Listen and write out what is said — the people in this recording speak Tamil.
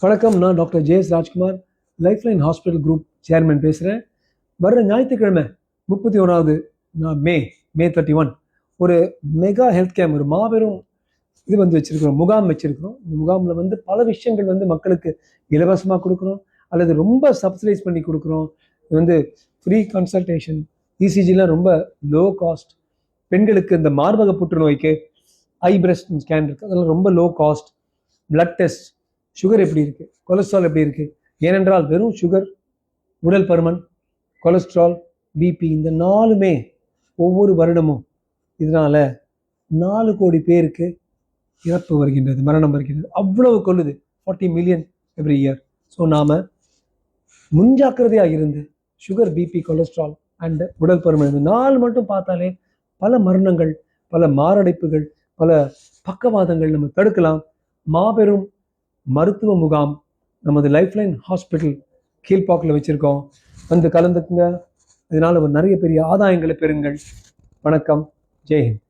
வணக்கம், நான் doctor J S. Rajkumar, lifeline hospital group chairman பேசுகிறேன். வர்ற ஞாயிற்றுக்கிழமை 31வது மே 31 ஒரு மெகா ஹெல்த் கேம்ப், ஒரு மாபெரும் இது வச்சுருக்கிறோம், முகாம் வச்சுருக்கிறோம். இந்த முகாமில் பல விஷயங்கள் மக்களுக்கு இலவசமாக கொடுக்குறோம், அல்லது ரொம்ப சப்சிடைஸ் பண்ணி கொடுக்குறோம். இது ஃப்ரீ கன்சல்டேஷன், இசிஜிலாம் ரொம்ப லோ காஸ்ட். பெண்களுக்கு இந்த மார்பக புற்றுநோய்க்கு ஐ பிரஸ்ட் ஸ்கேன் இருக்குது, அதெல்லாம் ரொம்ப low cost. Blood test, sugar எப்படி இருக்குது, கொலஸ்ட்ரால் எப்படி இருக்குது. ஏனென்றால் வெறும் சுகர், உடல் பருமன், கொலஸ்ட்ரால், பிபி இந்த 4மே ஒவ்வொரு வருடமும் இதனால் 4 கோடி பேருக்கு இறப்பு வருகின்றது, மரணம் வருகின்றது. அவ்வளவு கொள்ளுது, 40 மில்லியன் எவ்ரி இயர். ஸோ நாம் முன்ஜாக்கிரதையாக இருந்து சுகர், பிபி, கொலஸ்ட்ரால் அண்ட் உடல் பருமன் இந்த 4 மட்டும் பார்த்தாலே பல மரணங்கள், பல மாரடைப்புகள், பல பக்கவாதங்கள் நம்ம தடுக்கலாம். மாபெரும் மருத்துவ முகாம் நமது லைஃப்லைன் ஹாஸ்பிட்டல் கீழ்பாக்கில் வச்சுருக்கோம். கலந்துக்குங்க. இதனால் நிறைய பெரிய ஆதாயங்களை பெறுங்கள். வணக்கம், ஜெய்ஹிந்த்.